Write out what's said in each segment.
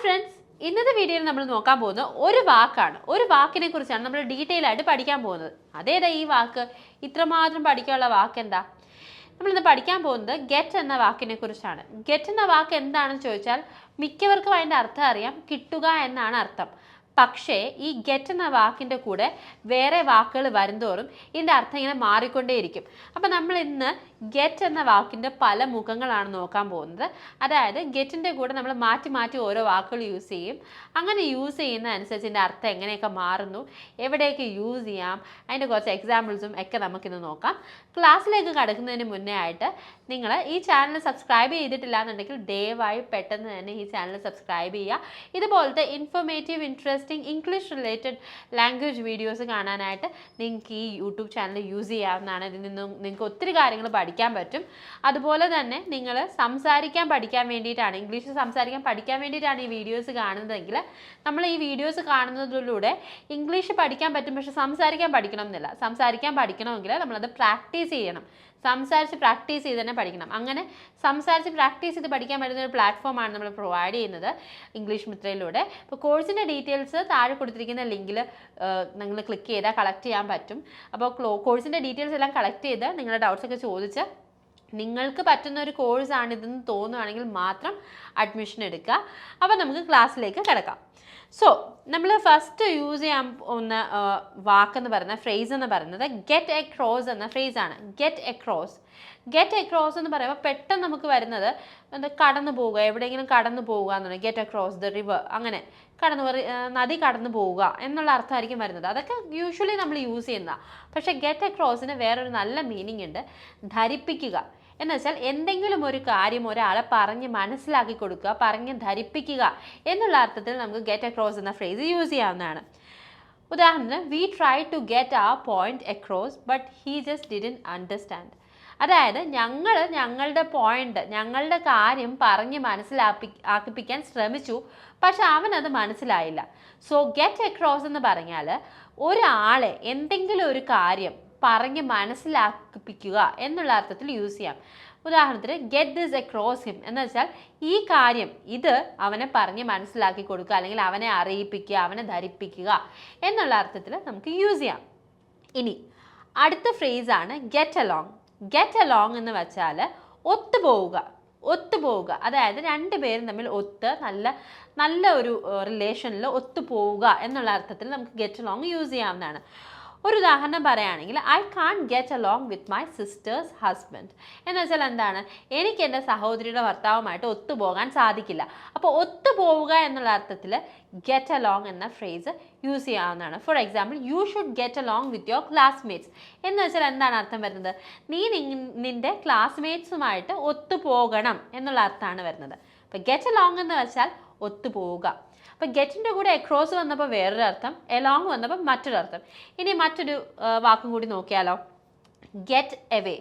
friends, ഇന്നത്തെ വീഡിയോയിൽ നമ്മൾ നോക്കാൻ പോകുന്നത് ഒരു വാക്കാണ്. ഒരു വാക്കിനെ കുറിച്ചാണ് നമ്മൾ ഡീറ്റെയിൽ ആയിട്ട് പഠിക്കാൻ പോകുന്നത്. അതേതാ ഈ വാക്ക്? ഇത്രമാത്രം പഠിക്കാനുള്ള വാക്ക് എന്താ? നമ്മൾ ഇന്ന് പഠിക്കാൻ പോകുന്നത് ഗെറ്റ് എന്ന വാക്കിനെ കുറിച്ചാണ്. ഗെറ്റ് എന്ന വാക്ക് എന്താണെന്ന് ചോദിച്ചാൽ മിക്കവർക്കും അതിൻ്റെ അർത്ഥം അറിയാം, കിട്ടുക എന്നാണ് അർത്ഥം. പക്ഷേ ഈ ഗെറ്റ് എന്ന വാക്കിൻ്റെ കൂടെ വേറെ വാക്കുകൾ വരുന്തോറും ഇതിൻ്റെ അർത്ഥം ഇങ്ങനെ മാറിക്കൊണ്ടേയിരിക്കും. അപ്പോൾ നമ്മൾ ഇന്ന് ഗെറ്റ് എന്ന വാക്കിൻ്റെ പല മുഖങ്ങളാണ് നോക്കാൻ പോകുന്നത്. അതായത് ഗെറ്റിൻ്റെ കൂടെ നമ്മൾ മാറ്റി മാറ്റി ഓരോ വാക്കുകൾ യൂസ് ചെയ്യും. അങ്ങനെ യൂസ് ചെയ്യുന്ന അനുസരിച്ച് ഇതിൻ്റെ അർത്ഥം എങ്ങനെയൊക്കെ മാറുന്നു, എവിടെയൊക്കെ യൂസ് ചെയ്യാം, അതിൻ്റെ കുറച്ച് എക്സാമ്പിൾസും ഒക്കെ നമുക്കിന്ന് നോക്കാം. ക്ലാസ്സിലേക്ക് കടക്കുന്നതിന് മുന്നേ ആയിട്ട് നിങ്ങൾ ഈ ചാനൽ സബ്സ്ക്രൈബ് ചെയ്തിട്ടില്ല എന്നുണ്ടെങ്കിൽ ദയവായി പെട്ടെന്ന് തന്നെ ഈ ചാനൽ സബ്സ്ക്രൈബ് ചെയ്യുക. ഇതുപോലത്തെ informative interesting English related language videos കാണാനായിട്ട് നിങ്ങൾക്ക് ഈ യൂട്യൂബ് ചാനൽ യൂസ് ചെയ്യാവുന്നതാണ്. ഇതിൽ നിന്നും നിങ്ങൾക്ക് ഒത്തിരി കാര്യങ്ങൾ പഠിക്കാൻ പറ്റും. അതുപോലെ തന്നെ നിങ്ങൾ സംസാരിക്കാൻ പഠിക്കാൻ വേണ്ടിയിട്ടാണ്, ഇംഗ്ലീഷ് സംസാരിക്കാൻ പഠിക്കാൻ വേണ്ടിയിട്ടാണ് ഈ വീഡിയോസ് കാണുന്നതെങ്കിൽ നമ്മൾ ഈ വീഡിയോസ് കാണുന്നതിലൂടെ ഇംഗ്ലീഷ് പഠിക്കാൻ പറ്റും. പക്ഷെ സംസാരിക്കാൻ പഠിക്കണം എന്നില്ല. സംസാരിക്കാൻ പഠിക്കണമെങ്കിൽ നമ്മളത് പ്രാക്ടീസ് ചെയ്യണം. സംസാരിച്ച് പ്രാക്ടീസ് ചെയ്ത് തന്നെ പഠിക്കണം. അങ്ങനെ സംസാരിച്ച് പ്രാക്ടീസ് ചെയ്ത് പഠിക്കാൻ പറ്റുന്ന ഒരു പ്ലാറ്റ്ഫോമാണ് നമ്മൾ പ്രൊവൈഡ് ചെയ്യുന്നത് ഇംഗ്ലീഷ് മിത്രയിലൂടെ. ഇപ്പോൾ കോഴ്സിൻ്റെ ഡീറ്റെയിൽസ് താഴെ കൊടുത്തിരിക്കുന്ന ലിങ്കിൽ നിങ്ങൾ ക്ലിക്ക് ചെയ്താൽ കളക്ട് ചെയ്യാൻ പറ്റും. അപ്പോൾ കോഴ്സിൻ്റെ ഡീറ്റെയിൽസ് എല്ലാം കളക്ട് ചെയ്ത് നിങ്ങളുടെ ഡൗട്ട്സൊക്കെ ചോദിച്ച് നിങ്ങൾക്ക് പറ്റുന്ന ഒരു കോഴ്സാണിതെന്ന് തോന്നുകയാണെങ്കിൽ മാത്രം അഡ്മിഷൻ എടുക്കുക. അപ്പോൾ നമുക്ക് ക്ലാസ്സിലേക്ക് കിടക്കാം. സോ നമ്മൾ ഫസ്റ്റ് യൂസ് ചെയ്യാൻ പോകുന്ന വാക്കെന്ന് പറയുന്ന ഫ്രേസ് എന്ന് പറയുന്നത് ഗെറ്റ് എക്രോസ് എന്ന ഫ്രേസാണ്. Get across. ഗെറ്റ് എക്രോസ് എന്ന് പറയുമ്പോൾ പെട്ടെന്ന് നമുക്ക് വരുന്നത് എന്താ, കടന്നു പോവുക, എവിടെയെങ്കിലും കടന്നു പോവുക എന്നാണ്. ഗെറ്റ് അക്രോസ് ദ റിവർ, അങ്ങനെ നദി കടന്നു പോവുക എന്നുള്ള അർത്ഥമായിരിക്കും വരുന്നത്. അതൊക്കെ യൂഷ്വലി നമ്മൾ യൂസ് ചെയ്യുന്നതാണ്. പക്ഷേ ഗെറ്റ് അക്രോസിന് വേറൊരു നല്ല മീനിങ് ഉണ്ട്, ധരിപ്പിക്കുക എന്ന് വെച്ചാൽ എന്തെങ്കിലും ഒരു കാര്യം ഒരാളെ പറഞ്ഞ് മനസ്സിലാക്കി കൊടുക്കുക, പറഞ്ഞ് ധരിപ്പിക്കുക എന്നുള്ള അർത്ഥത്തിൽ നമുക്ക് ഗെറ്റ് അക്രോസ് എന്ന ഫ്രേസ് യൂസ് ചെയ്യാവുന്നതാണ്. ഉദാഹരണത്തിന്, വി ട്രൈ ടു ഗെറ്റ് ആ point across but he just didn't understand. അതായത് ഞങ്ങളുടെ പോയിന്റ്, ഞങ്ങളുടെ കാര്യം പറഞ്ഞ് ആക്കിപ്പിക്കാൻ ശ്രമിച്ചു, പക്ഷെ അവനത് മനസ്സിലായില്ല. സോ ഗെറ്റ് അക്രോസ് എന്ന് പറഞ്ഞാൽ ഒരാളെ എന്തെങ്കിലും ഒരു കാര്യം പറഞ്ഞ് മനസ്സിലാക്കിപ്പിക്കുക എന്നുള്ള അർത്ഥത്തിൽ യൂസ് ചെയ്യാം. ഉദാഹരണത്തിന്, ഗെറ്റ് ദിസ് അക്രോസ് ഹിം എന്ന് വെച്ചാൽ ഈ കാര്യം ഇത് അവനെ പറഞ്ഞ് മനസ്സിലാക്കി കൊടുക്കുക, അല്ലെങ്കിൽ അവനെ അറിയിപ്പിക്കുക, അവനെ ധരിപ്പിക്കുക എന്നുള്ള അർത്ഥത്തിൽ നമുക്ക് യൂസ് ചെയ്യാം. ഇനി അടുത്ത ഫ്രേസാണ് ഗെറ്റ് അലോങ്. ഗെറ്റ് അലോങ് എന്ന് വെച്ചാൽ ഒത്തുപോവുക. അതായത് രണ്ടുപേരും തമ്മിൽ നല്ല ഒരു റിലേഷനിൽ ഒത്തുപോവുക എന്നുള്ള അർത്ഥത്തിൽ നമുക്ക് ഗെറ്റ് അലോങ് യൂസ് ചെയ്യാവുന്നതാണ്. ഒരു ഉദാഹരണം പറയുകയാണെങ്കിൽ, I can't get along with my sister's husband എന്ന് വെച്ചാൽ എന്താണ്, എനിക്ക് എൻ്റെ സഹോദരിയുടെ ഭർത്താവുമായിട്ട് ഒത്തുപോകാൻ സാധിക്കില്ല. അപ്പോൾ ഒത്തുപോവുക എന്നുള്ള അർത്ഥത്തിൽ ഗെറ്റ് അലോങ് എന്ന ഫ്രേസ് യൂസ് ചെയ്യാവുന്നതാണ്. For example, you should get along with your classmates എന്ന് വെച്ചാൽ എന്താണ് അർത്ഥം വരുന്നത്, നീ നിൻ്റെ ക്ലാസ്മേറ്റ്സുമായിട്ട് ഒത്തുപോകണം എന്നുള്ള അർത്ഥമാണ് വരുന്നത്. അപ്പോൾ ഗെറ്റ് അലോങ് എന്ന് വെച്ചാൽ ഒത്തുപോവുക. അപ്പോൾ ഗെറ്റിൻ്റെ കൂടെ അക്രോസ് വന്നപ്പോൾ വേറൊരു അർത്ഥം, എലോങ് വന്നപ്പോൾ മറ്റൊരു അർത്ഥം. ഇനി മറ്റൊരു വാക്കും കൂടി നോക്കിയാലോ, ഗെറ്റ് എവേ.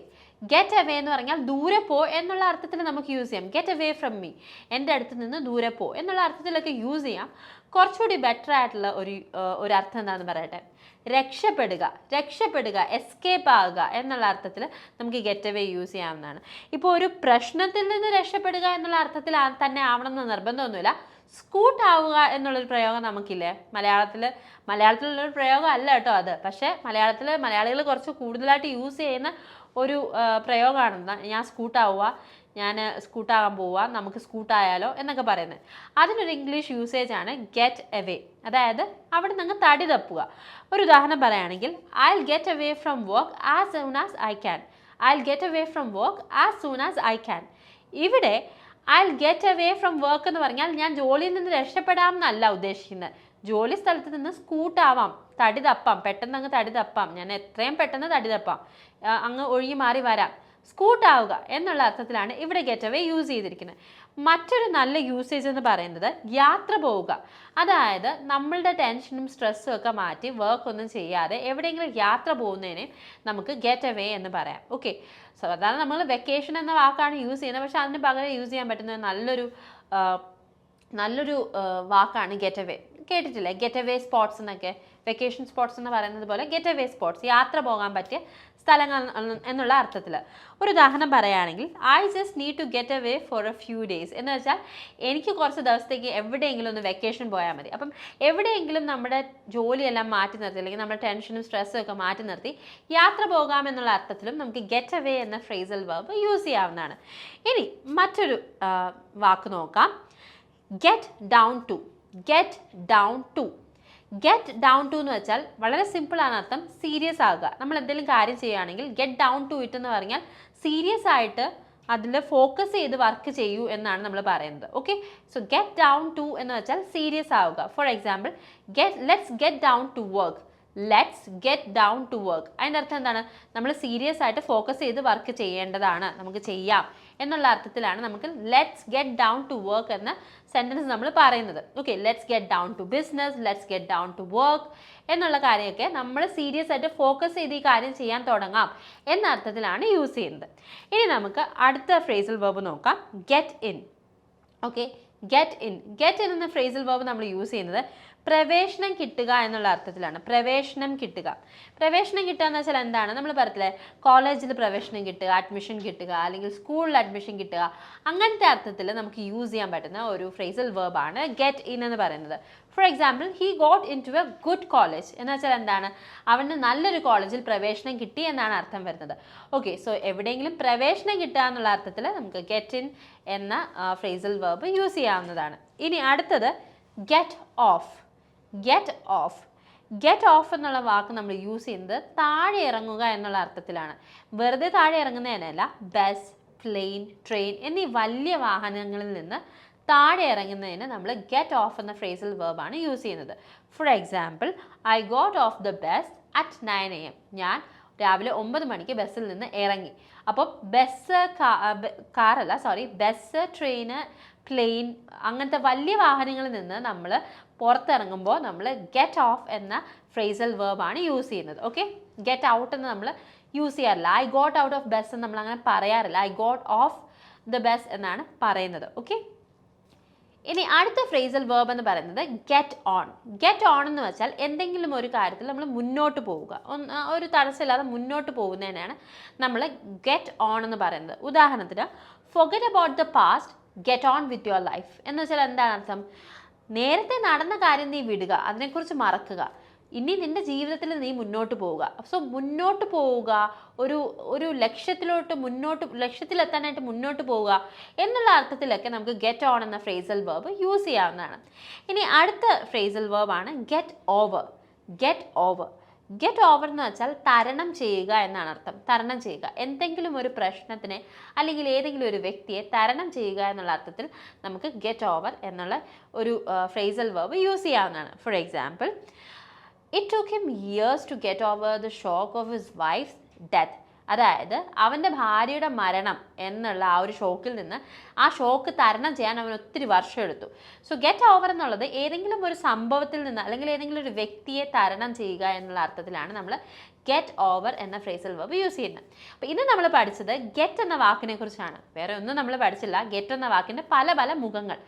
ഗെറ്റ് എവേ എന്ന് പറഞ്ഞാൽ ദൂരെ പോ എന്നുള്ള അർത്ഥത്തിൽ നമുക്ക് യൂസ് ചെയ്യാം. ഗെറ്റ് എവേ ഫ്രം മീ, എൻ്റെ അടുത്ത് നിന്ന് ദൂരെ പോ എന്നുള്ള അർത്ഥത്തിലൊക്കെ യൂസ് ചെയ്യാം. കുറച്ചുകൂടി ബെറ്റർ ആയിട്ടുള്ള ഒരു അർത്ഥം എന്താണെന്ന് പറയട്ടെ, രക്ഷപ്പെടുക, എസ്കേപ്പ് ആകുക എന്നുള്ള അർത്ഥത്തിൽ നമുക്ക് ഗെറ്റ് അവേ യൂസ് ചെയ്യാവുന്നതാണ്. ഇപ്പോൾ ഒരു പ്രശ്നത്തിൽ നിന്ന് രക്ഷപ്പെടുക എന്നുള്ള അർത്ഥത്തിൽ തന്നെ ആവണമെന്ന് നിർബന്ധമൊന്നുമില്ല. സ്കൂട്ട് ആവുക എന്നുള്ളൊരു പ്രയോഗം നമുക്കില്ലേ മലയാളത്തിലുള്ളൊരു പ്രയോഗം അല്ല കേട്ടോ അത്. പക്ഷേ മലയാളികൾ കുറച്ച് കൂടുതലായിട്ട് യൂസ് ചെയ്യുന്ന ഒരു പ്രയോഗമാണ് ഞാൻ സ്കൂട്ടാവുക, ഞാൻ സ്കൂട്ടാകാൻ പോവുക, നമുക്ക് സ്കൂട്ടായാലോ എന്നൊക്കെ പറയുന്നത്. അതിനൊരു ഇംഗ്ലീഷ് യൂസേജാണ് ഗെറ്റ് അവേ. അതായത് അവിടെ നിന്ന് തടി തപ്പുക. ഒരു ഉദാഹരണം പറയുകയാണെങ്കിൽ, I will get away from work as soon as I can. I will get away from work as soon as I can. ഇവിടെ I will get away from work എന്ന് പറഞ്ഞാൽ ഞാൻ ജോലിയിൽ നിന്ന് രക്ഷപ്പെടാം എന്നല്ല ഉദ്ദേശിക്കുന്നത്. ജോലി സ്ഥലത്ത് നിന്ന് സ്കൂട്ടാവാം, തടി തപ്പാം, പെട്ടെന്ന് അങ്ങ് തടി തപ്പാം, ഞാൻ എത്രയും പെട്ടെന്ന് തടി തപ്പാം, അങ്ങ് ഒഴുകി മാറി വരാം, സ്കൂട്ടാവുക എന്നുള്ള അർത്ഥത്തിലാണ് ഇവിടെ ഗെറ്റ് അവേ യൂസ് ചെയ്തിരിക്കുന്നത്. മറ്റൊരു നല്ല യൂസേജ് എന്ന് പറയുന്നത് യാത്ര പോവുക. അതായത് നമ്മളുടെ ടെൻഷനും സ്ട്രെസ്സും ഒക്കെ മാറ്റി വർക്കൊന്നും ചെയ്യാതെ എവിടെയെങ്കിലും യാത്ര പോകുന്നതിനെ നമുക്ക് ഗെറ്റ് അവേ എന്ന് പറയാം. ഓക്കെ, സാധാരണ നമ്മൾ വെക്കേഷൻ എന്ന വാക്കാണ് യൂസ് ചെയ്യുന്നത്, പക്ഷെ അതിന് പകരം യൂസ് ചെയ്യാൻ പറ്റുന്ന നല്ലൊരു വാക്കാണ് ഗെറ്റ് അവേ. കേട്ടിട്ടില്ലേ? ഗെറ്റ് അവേ സ്പോട്ട്സ് എന്നൊക്കെ, വെക്കേഷൻ സ്പോട്ട്സ് എന്ന് പറയുന്നത് പോലെ ഗെറ്റ് അവേ സ്പോട്ട്സ്, യാത്ര പോകാൻ പറ്റിയ സ്ഥലങ്ങൾ എന്നുള്ള അർത്ഥത്തിൽ. ഒരു ഉദാഹരണം പറയുകയാണെങ്കിൽ I just need to get away for a few days എന്ന് വെച്ചാൽ എനിക്ക് കുറച്ച് ദിവസത്തേക്ക് എവിടെയെങ്കിലും ഒന്ന് വെക്കേഷൻ പോയാൽ മതി. അപ്പം എവിടെയെങ്കിലും നമ്മുടെ ജോലിയെല്ലാം മാറ്റി നിർത്തി അല്ലെങ്കിൽ നമ്മുടെ ടെൻഷനും സ്ട്രെസ്സും ഒക്കെ മാറ്റി നിർത്തി യാത്ര പോകാമെന്നുള്ള അർത്ഥത്തിലും നമുക്ക് ഗെറ്റ് അവേ എന്ന ഫ്രേസൽ വെർബ് യൂസ് ചെയ്യാവുന്നതാണ്. ഇനി മറ്റൊരു വാക്ക് നോക്കാം, get down to. Get down to. Get down to എന്ന് വെച്ചാൽ വളരെ സിമ്പിളാണ് അർത്ഥം, സീരിയസ് ആകുക. നമ്മൾ എന്തെങ്കിലും കാര്യം ചെയ്യുകയാണെങ്കിൽ ഗെറ്റ് ഡൗൺ ടു ഇറ്റ് എന്ന് പറഞ്ഞാൽ സീരിയസ് ആയിട്ട് അതിൽ ഫോക്കസ് ചെയ്ത് വർക്ക് ചെയ്യൂ എന്നാണ് നമ്മൾ പറയുന്നത്. Okay, so get down to എന്ന് വെച്ചാൽ സീരിയസ് ആവുക. For example, let's get down to work. Let's get down to work. അതിൻ്റെ അർത്ഥം എന്താണ്? നമ്മൾ സീരിയസ് ആയിട്ട് ഫോക്കസ് ചെയ്ത് വർക്ക് ചെയ്യേണ്ടതാണ്, നമുക്ക് ചെയ്യാം എന്നുള്ള അർത്ഥത്തിലാണ് നമുക്ക് let's get down to work എന്ന സെൻറ്റൻസ് നമ്മൾ പറയുന്നത്. Okay, let's get down to business, let's get down to work എന്നുള്ള കാര്യമൊക്കെ നമ്മൾ സീരിയസ് ആയിട്ട് ഫോക്കസ് ചെയ്ത് ഈ കാര്യം ചെയ്യാൻ തുടങ്ങാം എന്ന അർത്ഥത്തിലാണ് യൂസ് ചെയ്യുന്നത്. ഇനി നമുക്ക് അടുത്ത ഫ്രേസൽ വെർബ് നോക്കാം, get in. Okay, get in. Get in എന്ന ഫ്രേസൽ വെർബ് നമ്മൾ യൂസ് ചെയ്യുന്നത് പ്രവേശനം കിട്ടുക എന്നുള്ള അർത്ഥത്തിലാണ്. പ്രവേശനം കിട്ടുക. പ്രവേശനം കിട്ടുക എന്ന് വെച്ചാൽ എന്താണ്? നമ്മൾ പറയത്തില്ലേ, കോളേജിൽ പ്രവേശനം കിട്ടുക, അഡ്മിഷൻ കിട്ടുക, അല്ലെങ്കിൽ സ്കൂളിൽ അഡ്മിഷൻ കിട്ടുക, അങ്ങനത്തെ അർത്ഥത്തിൽ നമുക്ക് യൂസ് ചെയ്യാൻ പറ്റുന്ന ഒരു ഫ്രേസൽ വെർബാണ് ഗെറ്റ് ഇൻ എന്ന് പറയുന്നത്. For example, he got into a good college എന്ന് വെച്ചാൽ എന്താണ്? അവന് നല്ലൊരു കോളേജിൽ പ്രവേശനം കിട്ടി എന്നാണ് അർത്ഥം വരുന്നത്. ഓക്കെ, സോ എവിടെയെങ്കിലും പ്രവേശനം കിട്ടുക എന്നുള്ള അർത്ഥത്തിൽ നമുക്ക് ഗെറ്റ് ഇൻ എന്ന ഫ്രേസൽ വെർബ് യൂസ് ചെയ്യാവുന്നതാണ്. ഇനി അടുത്തത് get of. Get of. Get of എന്നുള്ള വാക്ക് നമ്മൾ യൂസ് ചെയ്യുന്നത് താഴെ ഇറങ്ങുക എന്നുള്ള അർത്ഥത്തിലാണ്. വെറുതെ താഴെ ഇറങ്ങുന്നതിനല്ല, ബസ്, പ്ലെയിൻ, ട്രെയിൻ എന്നീ വലിയ വാഹനങ്ങളിൽ നിന്ന് താഴെ ഇറങ്ങുന്നതിന് നമ്മൾ ഗെറ്റ് ഓഫ് എന്ന ഫ്രേസൽ വെർബാണ് യൂസ് ചെയ്യുന്നത്. For example, I got of the bus at 9 AM. ഞാൻ രാവിലെ 9 മണിക്ക് ബസ്സിൽ നിന്ന് ഇറങ്ങി. അപ്പോൾ ബസ്, ബസ്, ട്രെയിന്, പ്ലെയിൻ അങ്ങനത്തെ വലിയ വാഹനങ്ങളിൽ നിന്ന് നമ്മൾ പുറത്തിറങ്ങുമ്പോൾ നമ്മൾ ഗെറ്റ് ഓഫ് എന്ന ഫ്രേസൽ വെർബാണ് യൂസ് ചെയ്യുന്നത്. ഓക്കെ, ഗെറ്റ് ഔട്ട് എന്ന് നമ്മൾ യൂസ് ചെയ്യാറില്ല. I got out of bus എന്ന് നമ്മൾ അങ്ങനെ പറയാറില്ല. I got of the bus എന്നാണ് പറയുന്നത്. ഓക്കെ, ഇനി അടുത്ത ഫ്രേസൽ വെർബ് എന്ന് പറയുന്നത് ഗെറ്റ് ഓൺ. ഗെറ്റ് ഓൺ എന്ന് വെച്ചാൽ എന്തെങ്കിലും ഒരു കാര്യത്തിൽ നമ്മൾ മുന്നോട്ട് പോവുക, ഒരു തടസ്സമില്ലാതെ മുന്നോട്ട് പോകുന്നതിനാണ് നമ്മൾ ഗെറ്റ് ഓൺ എന്ന് പറയുന്നത്. ഉദാഹരണത്തിന്, forget about the past, get on with your life എന്ന് വെച്ചാൽ എന്താണ് അർത്ഥം? നേരത്തെ നടന്ന കാര്യം നീ വിടുക, അതിനെക്കുറിച്ച് മറക്കുക, ഇനി നിൻ്റെ ജീവിതത്തിൽ നീ മുന്നോട്ട് പോവുക. സോ മുന്നോട്ട് പോവുക, ഒരു ലക്ഷ്യത്തിലെത്താനായിട്ട് മുന്നോട്ട് പോവുക എന്നുള്ള അർത്ഥത്തിലൊക്കെ നമുക്ക് ഗെറ്റ് ഓൺ എന്ന ഫ്രേസൽ വെർബ് യൂസ് ചെയ്യാവുന്നതാണ്. ഇനി അടുത്ത ഫ്രേസൽ വെർബാണ് get over. Get over. Get over എന്ന് വെച്ചാൽ തരണം ചെയ്യുക എന്നാണ് അർത്ഥം. തരണം ചെയ്യുക, എന്തെങ്കിലും ഒരു പ്രശ്നത്തിനെ അല്ലെങ്കിൽ ഏതെങ്കിലും ഒരു വ്യക്തിയെ തരണം ചെയ്യുക എന്നുള്ള അർത്ഥത്തിൽ നമുക്ക് ഗെറ്റ് ഓവർ എന്നുള്ള ഒരു ഫ്രേസൽ വെർബ് യൂസ് ചെയ്യാവുന്നതാണ്. For example, it took him years to get over the shock of his wife's death. അതായത് അവൻ്റെ ഭാര്യയുടെ മരണം എന്നുള്ള ആ ഒരു ഷോക്കിൽ നിന്ന് ആ ഷോക്ക് തരണം ചെയ്യാൻ അവൻ ഒത്തിരി വർഷം എടുത്തു. സോ ഗെറ്റ് ഓവർ എന്നുള്ളത് ഏതെങ്കിലും ഒരു സംഭവത്തിൽ നിന്ന് അല്ലെങ്കിൽ ഏതെങ്കിലും ഒരു വ്യക്തിയെ തരണം ചെയ്യുക എന്നുള്ള അർത്ഥത്തിലാണ് നമ്മൾ ഗെറ്റ് ഓവർ എന്ന ഫ്രേസൽ വെർബ് യൂസ് ചെയ്യുന്നത്. അപ്പോൾ ഇന്ന് നമ്മൾ പഠിച്ചത് ഗെറ്റ് എന്ന വാക്കിനെ കുറിച്ചാണ്. വേറെ ഒന്നും നമ്മൾ പഠിച്ചില്ല. ഗെറ്റ് എന്ന വാക്കിൻ്റെ പല പല മുഖങ്ങൾ.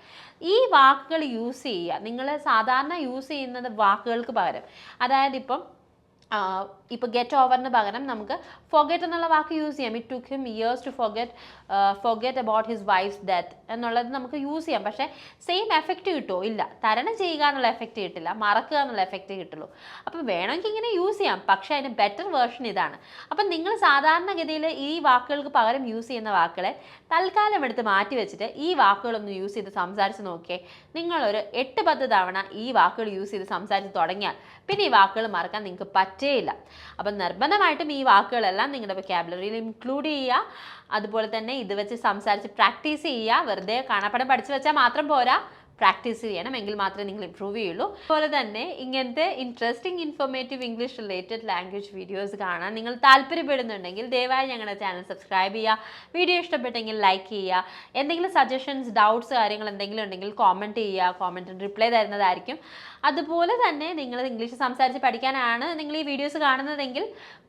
ഈ വാക്കുകൾ യൂസ് ചെയ്യുക, നിങ്ങൾ സാധാരണ യൂസ് ചെയ്യുന്നത് വാക്കുകൾക്ക് പകരം, അതായത് ഇപ്പോൾ ഗെറ്റ് ഓവറിന് പകരം നമുക്ക് ഫോർഗെറ്റ് എന്നുള്ള വാക്ക് യൂസ് ചെയ്യാം. It took him years to forget about his wife's death എന്നുള്ളത് നമുക്ക് യൂസ് ചെയ്യാം. പക്ഷേ സെയിം എഫക്റ്റ് കിട്ടുമോ? ഇല്ല. തരണം ചെയ്യുക എന്നുള്ള എഫക്റ്റ് കിട്ടില്ല, മറക്കുക എന്നുള്ള എഫക്റ്റ് കിട്ടുള്ളൂ. അപ്പോൾ വേണമെങ്കിൽ ഇങ്ങനെ യൂസ് ചെയ്യാം, പക്ഷേ അതിന് ബെറ്റർ വേർഷൻ ഇതാണ്. അപ്പം നിങ്ങൾ സാധാരണഗതിയിൽ ഈ വാക്കുകൾക്ക് പകരം യൂസ് ചെയ്യുന്ന വാക്കുകളെ തൽക്കാലം എടുത്ത് മാറ്റി വെച്ചിട്ട് ഈ വാക്കുകളൊന്ന് യൂസ് ചെയ്ത് സംസാരിച്ച് നോക്കിയേ. നിങ്ങളൊരു 8-10 തവണ ഈ വാക്കുകൾ യൂസ് ചെയ്ത് സംസാരിച്ച് തുടങ്ങിയാൽ പിന്നെ ഈ വാക്കുകൾ മറക്കാൻ നിങ്ങൾക്ക് പറ്റേയില്ല. അപ്പം നിർബന്ധമായിട്ടും ഈ വാക്കുകളെല്ലാം നിങ്ങളുടെ വൊക്കാബുലറിയിൽ ഇൻക്ലൂഡ് ചെയ്യുക. അതുപോലെ തന്നെ ഇത് വെച്ച് സംസാരിച്ച് പ്രാക്ടീസ് ചെയ്യുക. വെറുതെ കാണാപ്പാഠം പഠിച്ചു വെച്ചാൽ മാത്രം പോരാ, പ്രാക്ടീസ് ചെയ്യണം, എങ്കിൽ മാത്രമേ നിങ്ങൾ ഇംപ്രൂവ് ചെയ്യുള്ളൂ. അതുപോലെ തന്നെ ഇങ്ങനത്തെ interesting informative English related language videos കാണാൻ നിങ്ങൾ താല്പര്യപ്പെടുന്നുണ്ടെങ്കിൽ ദയവായി ഞങ്ങളുടെ ചാനൽ സബ്സ്ക്രൈബ് ചെയ്യുക. വീഡിയോ ഇഷ്ടപ്പെട്ടെങ്കിൽ ലൈക്ക് ചെയ്യുക. എന്തെങ്കിലും സജഷൻസ്, ഡൗട്ട്സ്, കാര്യങ്ങൾ എന്തെങ്കിലും ഉണ്ടെങ്കിൽ കോമൻറ്റ് ചെയ്യുക. കോമൻറ്റിന് റിപ്ലൈ തരുന്നതായിരിക്കും. അതുപോലെ തന്നെ നിങ്ങൾ ഇംഗ്ലീഷ് സംസാരിച്ച് പഠിക്കാനാണ് നിങ്ങൾ ഈ വീഡിയോസ് കാണുന്നതെങ്കിൽ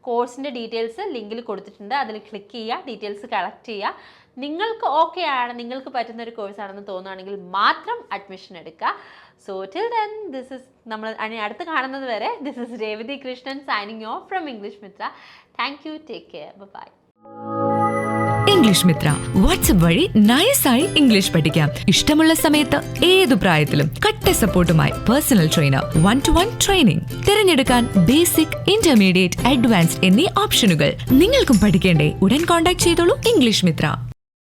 കോഴ്സിൻ്റെ ഡീറ്റെയിൽസ് ലിങ്കിൽ കൊടുത്തിട്ടുണ്ട്. അതിൽ ക്ലിക്ക് ചെയ്യുക, ഡീറ്റെയിൽസ് കളക്ട് ചെയ്യുക. നിങ്ങൾക്ക് ഓക്കെ ആണ്, നിങ്ങൾക്ക് പറ്റുന്ന ഒരു കോഴ്സാണെന്ന് തോന്നുകയാണെങ്കിൽ മാത്രം അഡ്മിഷൻ എടുക്കുക. സോ ടിൽ ദെൻ നമ്മൾ അടുത്ത് കാണുന്നത് വരെ this is Revathi Krishnan signing off from English Mithra. Thank you, take care, bye. English Mithra WhatsApp വഴി നയസായി ഇംഗ്ലീഷ് പഠിക്കാം. ഇഷ്ടമുള്ള സമയത്ത് ഏതു പ്രായത്തിലും കട്ട സപ്പോർട്ടുമായി പേഴ്സണൽ ട്രെയിനർ, 1-to-1 ട്രെയിനിങ്. തിരഞ്ഞെടുക്കാൻ ബേസിക്, ഇന്റർമീഡിയറ്റ്, അഡ്വാൻസ്ഡ് എന്നീ ഓപ്ഷനുകൾ. നിങ്ങൾക്കും പഠിക്കേണ്ടേ? ഉടൻ കോൺടാക്ട് ചെയ്തോളൂ ഇംഗ്ലീഷ് മിത്ര.